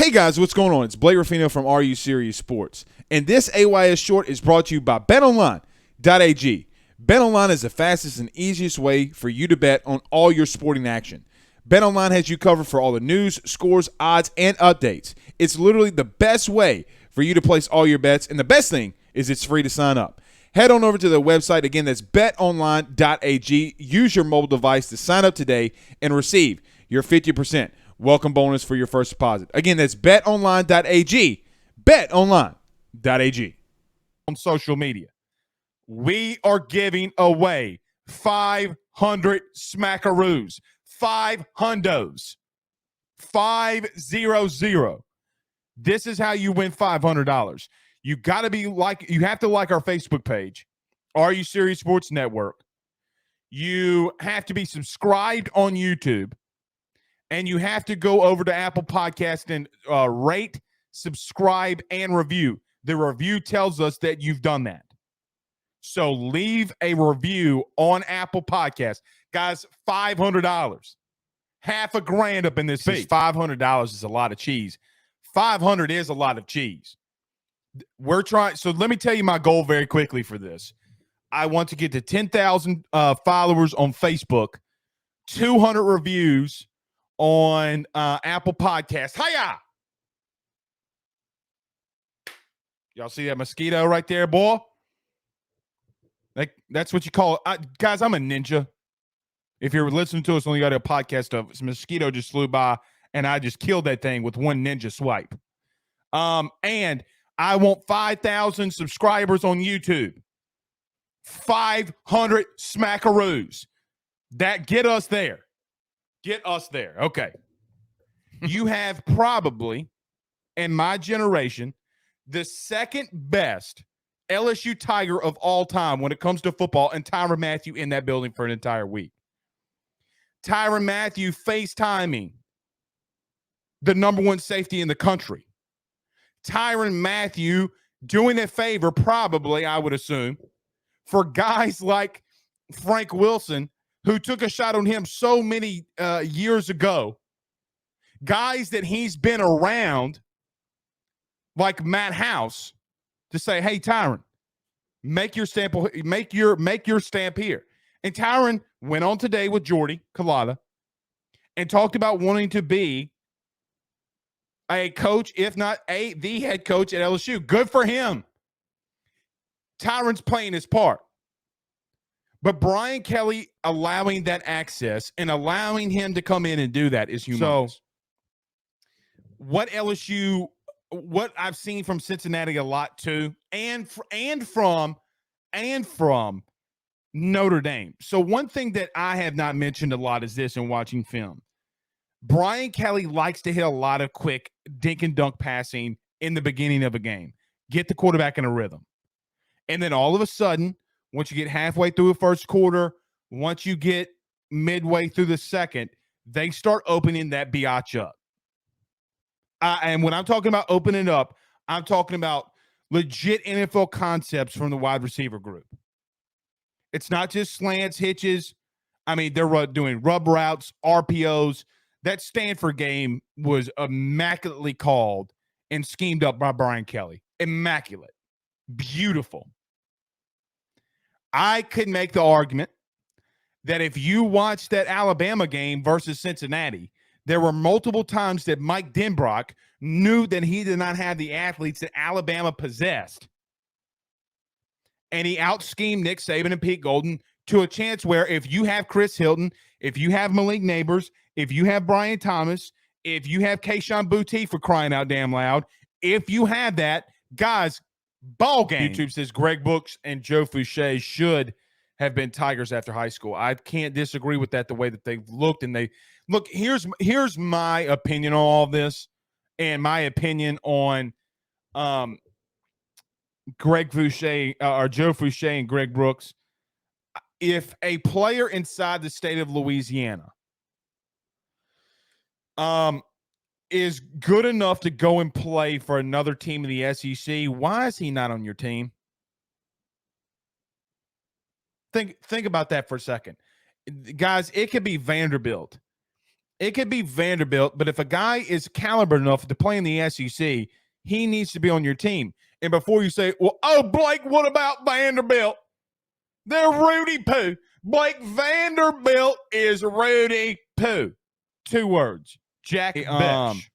Hey guys, what's going on? It's Blake Ruffino from Are You Serious Sports. And this AYS short is brought to you by BetOnline.ag. BetOnline is the fastest and easiest way for you to bet on all your sporting action. BetOnline has you covered for all the news, scores, odds, and updates. It's literally the best way for you to place all your bets, and the best thing is it's free to sign up. Head on over to the website. Again, that's betonline.ag. Use your mobile device to sign up today and receive your 50% welcome bonus for your first deposit. Again, that's betonline.ag. Betonline.ag. On social media, we are giving away 500 smackaroos, 5 hundos, 500. This is how you win $500. You got to be like, you have to like our Facebook page, Are You Serious Sports Network. You have to be subscribed on YouTube. And you have to go over to Apple Podcast and rate, subscribe, and review. The review tells us that you've done that. So leave a review on Apple Podcast. Guys, $500. $500,000 up in this fee. $500 is a lot of cheese. 500 is a lot of cheese. We're trying. So let me tell you my goal very quickly for this. I want to get to 10,000 followers on Facebook, 200 reviews on Apple Podcast. Hiya! Y'all see that mosquito right there, boy? That's what you call it. Guys, I'm a ninja. If you're listening to us on the audio podcast, a mosquito just flew by, and I just killed that thing with one ninja swipe. And I want 5,000 subscribers on YouTube. 500 smackaroos. That get us there. Get us there. Okay. You have probably, in my generation, the second best LSU Tiger of all time when it comes to football, and Tyrann Mathieu in that building for an entire week. Tyrann Mathieu FaceTiming the number one safety in the country. Tyrann Mathieu doing a favor, probably, I would assume, for guys like Frank Wilson, who took a shot on him so many years ago, guys that he's been around, like Matt House, to say, hey, Tyrann, make your stamp here. And Tyrann went on today with Jordy Culotta and talked about wanting to be a coach, if not the head coach at LSU. Good for him. Tyrann's playing his part. But Brian Kelly allowing that access and allowing him to come in and do that is humongous. So what I've seen from Cincinnati a lot too, and from Notre Dame. So one thing that I have not mentioned a lot is this in watching film. Brian Kelly likes to hit a lot of quick dink and dunk passing in the beginning of a game. Get the quarterback in a rhythm. And then all of a sudden, once you get halfway through the first quarter, once you get midway through the second, they start opening that biatch up. And when I'm talking about opening up, I'm talking about legit NFL concepts from the wide receiver group. It's not just slants, hitches. I mean, they're doing rub routes, RPOs. That Stanford game was immaculately called and schemed up by Brian Kelly. Immaculate. Beautiful. I could make the argument that if you watch that Alabama game versus Cincinnati, there were multiple times that Mike Denbrock knew that he did not have the athletes that Alabama possessed. And he out-schemed Nick Saban and Pete Golden to a chance where if you have Chris Hilton, if you have Malik Neighbors, if you have Brian Thomas, if you have Kayshon Boutte, for crying out damn loud, if you have that, guys, ball game. YouTube says Greg Brooks and Joe Fouché should have been Tigers after high school. I can't disagree with that, the way that they've looked. And they look, here's my opinion on all this, and my opinion on Greg Fouché or Joe Fouché and Greg Brooks. If a player inside the state of Louisiana is good enough to go and play for another team in the SEC, why is he not on your team? Think about that for a second. Guys, it could be Vanderbilt. It could be Vanderbilt, but if a guy is caliber enough to play in the SEC, he needs to be on your team. And before you say, well, oh, Blake, what about Vanderbilt? They're Rudy Poo. Blake, Vanderbilt is Rudy Poo. 2 words. Jack Besh.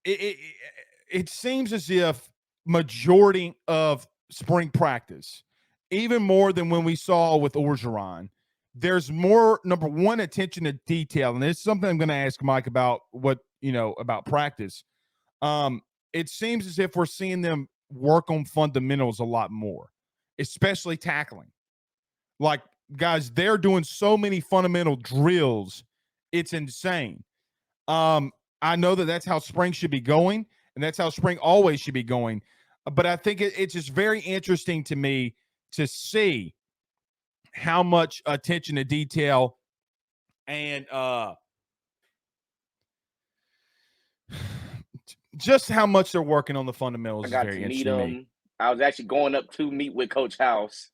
It seems as if majority of spring practice, even more than when we saw with Orgeron, there's more, number one, attention to detail. And it's something I'm going to ask Mike about about practice. It seems as if we're seeing them work on fundamentals a lot more, especially tackling. Like, guys, they're doing so many fundamental drills. It's insane. I know that's how spring should be going, and that's how spring always should be going. But I think it's just very interesting to me to see how much attention to detail and just how much they're working on the fundamentals. I got to meet him. I was actually going up to meet with Coach House,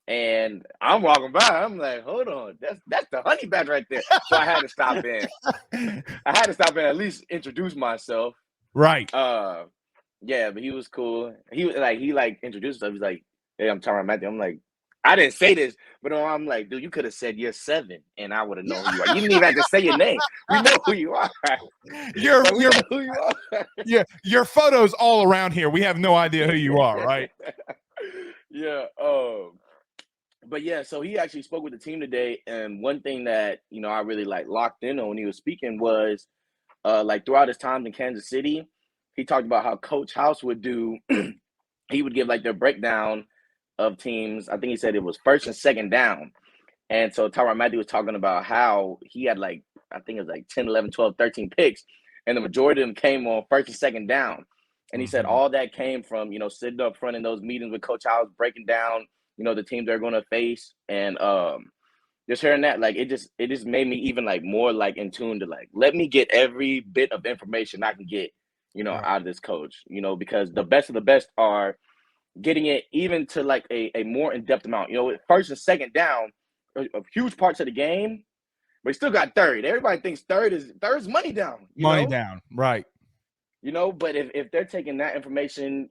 and I'm walking by. I'm like, hold on, that's the honey badger right there. So I had to stop in. I had to stop in, at least introduce myself. Right. Yeah, but he was cool. He introduced himself. He's like, hey, I'm Tyrann Mathieu. I'm like, I didn't say this, but I'm like, dude, you could have said you're 7, and I would have known who you are. You didn't even have to say your name. We know who you are. You're who you are. Yeah, your photos all around here. We have no idea who you are, right? Yeah. But yeah, so he actually spoke with the team today, and one thing that I really locked in on when he was speaking was throughout his time in Kansas City, he talked about how Coach House would do. He would give their breakdown of teams. I think he said it was first and second down. And so Tyrann Mathieu was talking about how he had I think it was 10, 11, 12, 13 picks. And the majority of them came on first and second down. And he said all that came from, sitting up front in those meetings with Coach House, breaking down, the teams they're going to face. And just hearing that, it just made me even more in tune to let me get every bit of information I can get, out of this coach, because the best of the best are getting it even to a more in-depth amount. First and second down of huge parts of the game, but he still got third. Everybody thinks third is money down. Money down, right. But if they're taking that information,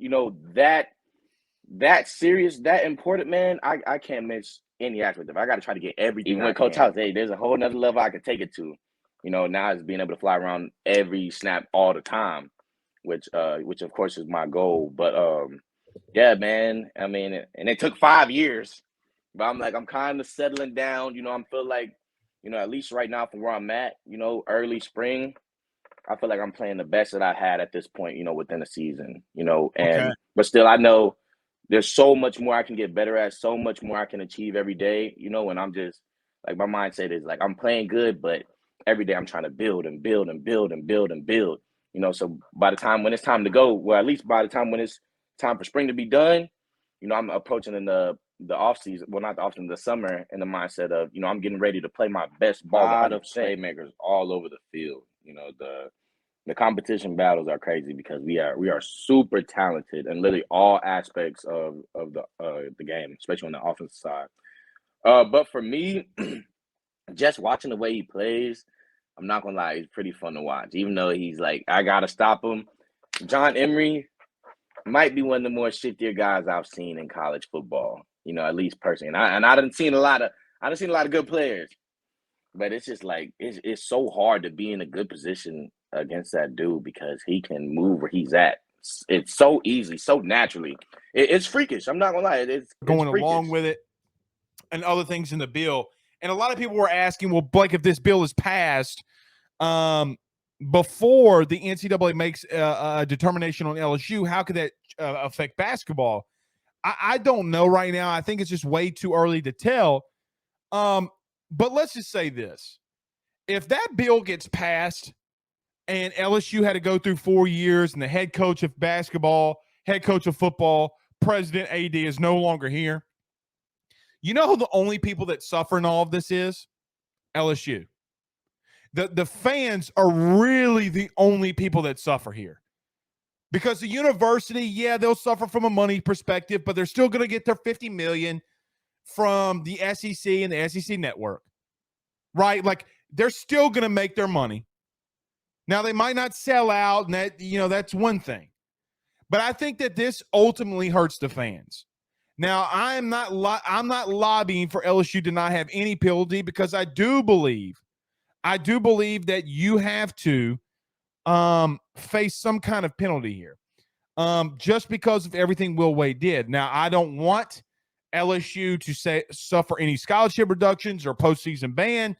that serious, that important, man, I can't miss any aspect of it. I got to try to get everything. Even when Coach House, hey, there's a whole nother level I could take it to. Now it's being able to fly around every snap all the time, which of course is my goal. But yeah, man. I mean, and it took 5 years, but I'm kind of settling down. I feel like, at least right now from where I'm at, early spring, I feel like I'm playing the best that I had at this point, within the season, but still I know there's so much more I can get better at, so much more I can achieve every day, and I'm just my mindset is I'm playing good, but every day I'm trying to build and build and build and build and build, so by the time when it's time to go, well, at least by the time when it's time for spring to be done, I'm approaching in the off season, well, not the off season, the summer, in the mindset of, I'm getting ready to play my best ball. A lot of playmakers all over the field. The competition battles are crazy because we are super talented in literally all aspects of the game, especially on the offensive side. But for me, just watching the way he plays, I'm not gonna lie, it's pretty fun to watch. Even though he's I gotta stop him. John Emery might be one of the more shiftier guys I've seen in college football. At least personally, and I done seen a lot of good players, but it's just it's so hard to be in a good position against that dude because he can move where he's at. It's so easy, so naturally. It's freakish. I'm not gonna lie. It's going freakish. Along with it and other things in the bill. And a lot of people were asking, well, Blake, if this bill is passed before the NCAA makes a determination on LSU, how could that affect basketball? I don't know right now. I think it's just way too early to tell. But let's just say this. If that bill gets passed and LSU had to go through 4 years and the head coach of basketball, head coach of football, president AD is no longer here, you know who the only people that suffer in all of this is? LSU. The fans are really the only people that suffer here. Because the university, yeah, they'll suffer from a money perspective, but they're still going to get their $50 million from the SEC and the SEC network. right? Like they're still going to make their money. Now they might not sell out, and that's one thing. But I think that this ultimately hurts the fans. Now, I'm not lobbying for LSU to not have any penalty, because I do believe that you have to face some kind of penalty here, just because of everything Will Wade did. Now, I don't want LSU to suffer any scholarship reductions or postseason ban,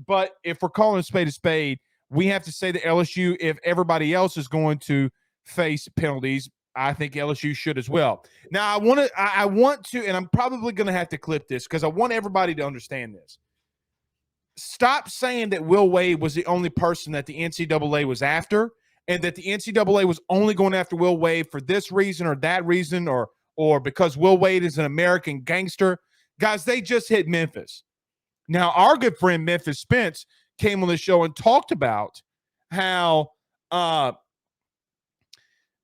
but if we're calling a spade, we have to say that LSU, if everybody else is going to face penalties, I think LSU should as well. Now, I want to, and I'm probably going to have to clip this because I want everybody to understand this. Stop saying that Will Wade was the only person that the NCAA was after, and that the NCAA was only going after Will Wade for this reason or that reason, or because Will Wade is an American gangster. Guys, they just hit Memphis. Now, our good friend Memphis Spence came on the show and talked about how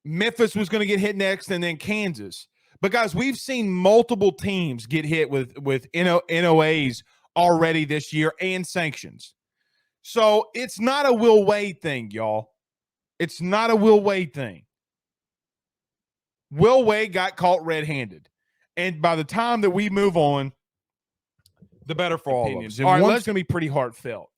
Memphis was going to get hit next, and then Kansas. But guys, we've seen multiple teams get hit with NOAs already this year and sanctions. So it's not a Will Wade thing, y'all. It's not a Will Wade thing. Will Wade got caught red-handed. And by the time that we move on, the better for all of us. And one's going to be pretty heartfelt.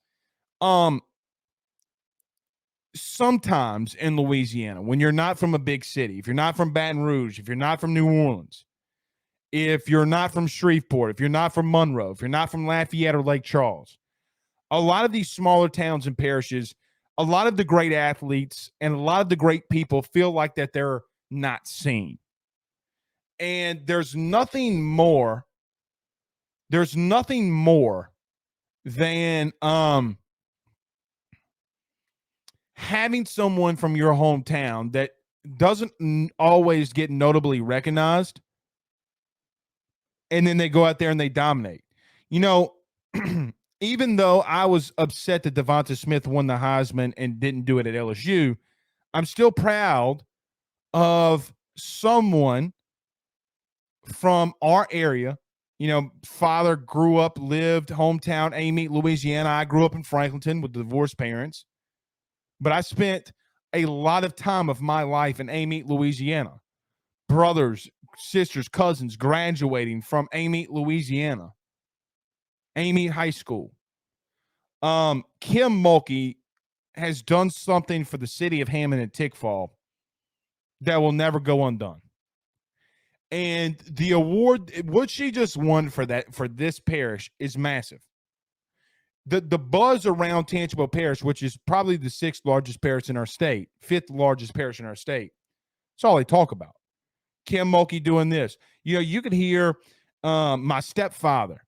Sometimes in Louisiana, when you're not from a big city, if you're not from Baton Rouge, if you're not from New Orleans, if you're not from Shreveport, if you're not from Monroe, if you're not from Lafayette or Lake Charles, a lot of these smaller towns and parishes, a lot of the great athletes and a lot of the great people feel like that they're not seen. And there's nothing more than having someone from your hometown that doesn't always get notably recognized, and then they go out there and they dominate. Even though I was upset that Devonta Smith won the Heisman and didn't do it at LSU, I'm still proud of someone from our area. Father grew up, lived hometown, Amite, Louisiana. I grew up in Franklinton with divorced parents. But I spent a lot of time of my life in Amite, Louisiana. Brothers, sisters, cousins graduating from Amite, Louisiana. Amite High School. Kim Mulkey has done something for the city of Hammond and Tickfall that will never go undone. And the award, what she just won for this parish, is massive. The buzz around Tangipahoa Parish, which is probably the 6th largest parish in our state, 5th largest parish in our state, that's all they talk about. Kim Mulkey doing this. You could hear my stepfather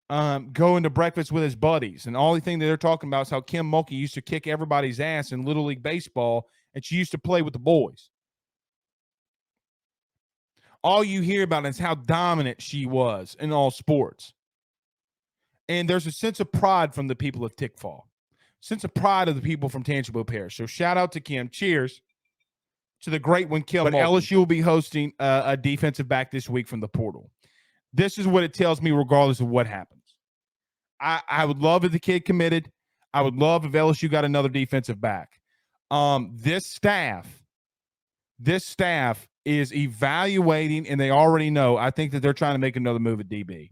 going to breakfast with his buddies, and all the thing that they're talking about is how Kim Mulkey used to kick everybody's ass in Little League Baseball, and she used to play with the boys. All you hear about is how dominant she was in all sports. And there's a sense of pride from the people of Tickfall, sense of pride of the people from Tangipahoa Parish. So shout out to Kim. Cheers to the great one, Kim. But LSU will be hosting a defensive back this week from the portal. This is what it tells me regardless of what happens. I would love if the kid committed. I would love if LSU got another defensive back. This staff is evaluating, and they already know. I think that they're trying to make another move at DB.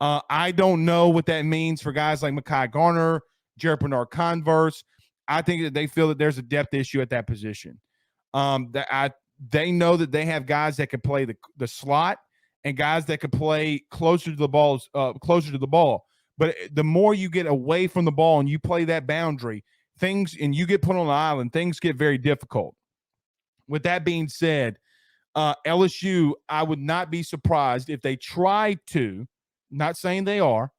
I don't know what that means for guys like Mekhi Garner, Jared Bernard-Converse. I think that they feel that there's a depth issue at that position. They know that they have guys that can play the slot and guys that can play closer to the ball. But the more you get away from the ball and you play that boundary, and you get put on the island, things get very difficult. With that being said, LSU, I would not be surprised if they try to. Not saying they are,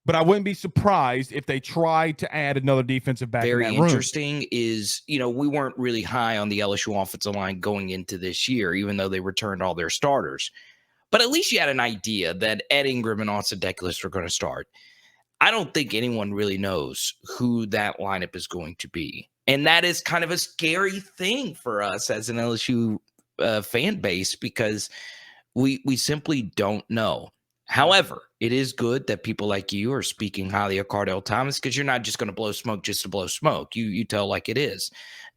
but I wouldn't be surprised if they try to add another defensive back. Very in that room. Interesting is, we weren't really high on the LSU offensive line going into this year, even though they returned all their starters. But at least you had an idea that Ed Ingram and Austin Deculus were going to start. I don't think anyone really knows who that lineup is going to be. And that is kind of a scary thing for us as an LSU fan base, because we simply don't know. However, it is good that people like you are speaking highly of Cardell Thomas, because you're not just going to blow smoke just to blow smoke. You tell like it is.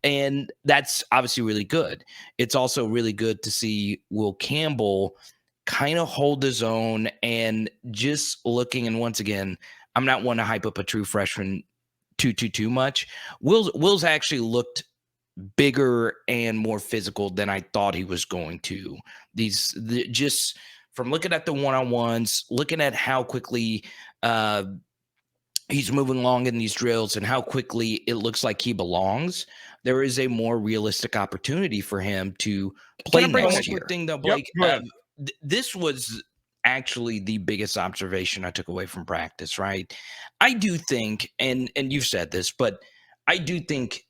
And that's obviously really good. It's also really good to see Will Campbell kind of hold his own and just looking. And once again, I'm not one to hype up a true freshman too much. Will's actually looked bigger and more physical than I thought he was going to. Just from looking at the one-on-ones, looking at how quickly he's moving along in these drills and how quickly it looks like he belongs, there is a more realistic opportunity for him to play next year. Thing though, Blake, this was actually the biggest observation I took away from practice, right? I do think, and you've said this, but I do think,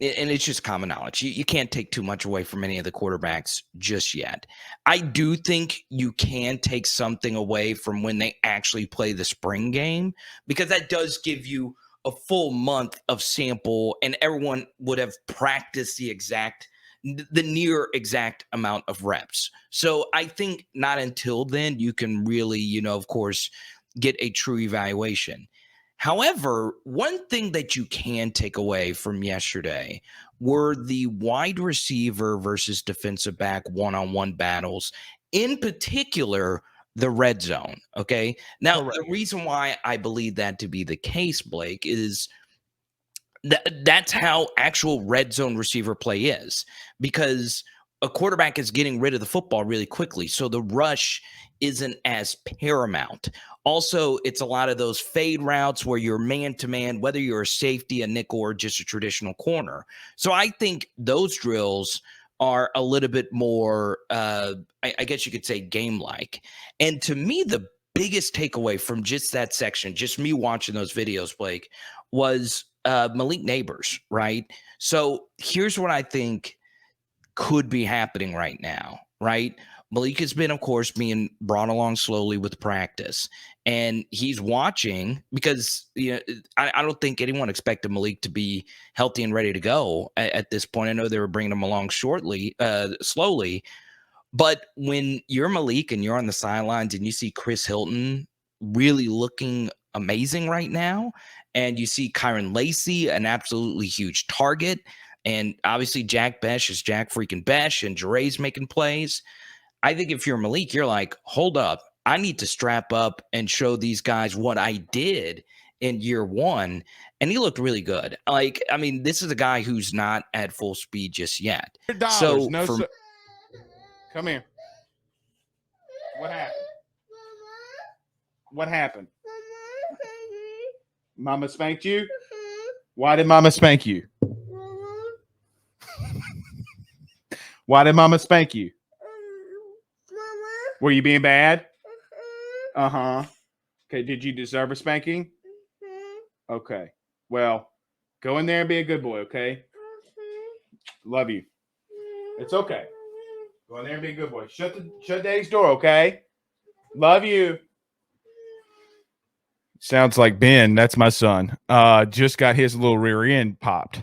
and it's just common knowledge, you can't take too much away from any of the quarterbacks just yet. I do think you can take something away from when they actually play the spring game, because that does give you a full month of sample, and everyone would have practiced the near exact amount of reps. So I think not until then you can really, of course, get a true evaluation. However, one thing that you can take away from yesterday were the wide receiver versus defensive back one-on-one battles, in particular, the red zone. Okay. Now, the reason why I believe that to be the case, Blake, is that's how actual red zone receiver play is, because a quarterback is getting rid of the football really quickly. So the rush isn't as paramount. Also, it's a lot of those fade routes where you're man-to-man, whether you're a safety, a nickel, or just a traditional corner. So I think those drills are a little bit more, I guess you could say, game-like. And to me, the biggest takeaway from just that section, just me watching those videos, Blake, was Malik Neighbors, right? So here's what I think could be happening right now, right? Malik has been, of course, being brought along slowly with practice, and he's watching because I don't think anyone expected Malik to be healthy and ready to go at this point. I know they were bringing him along slowly, but when you're Malik and you're on the sidelines and you see Chris Hilton really looking amazing right now, and you see Kyron Lacey, an absolutely huge target, and obviously Jack Besh is Jack freaking Besh, and Jeray's making plays. I think if you're Malik, you're like, hold up, I need to strap up and show these guys what I did in year one. And he looked really good. Like, I mean, this is a guy who's not at full speed just yet. So come here. What happened? What happened? Mama spanked you? Why did Mama spank you? Why did Mama spank you? Were you being bad? Uh-huh. Okay, did you deserve a spanking? Okay. Well, go in there and be a good boy, okay? Love you. It's okay. Go in there and be a good boy. Shut Dave's door, okay? Love you. Sounds like Ben, that's my son, just got his little rear end popped.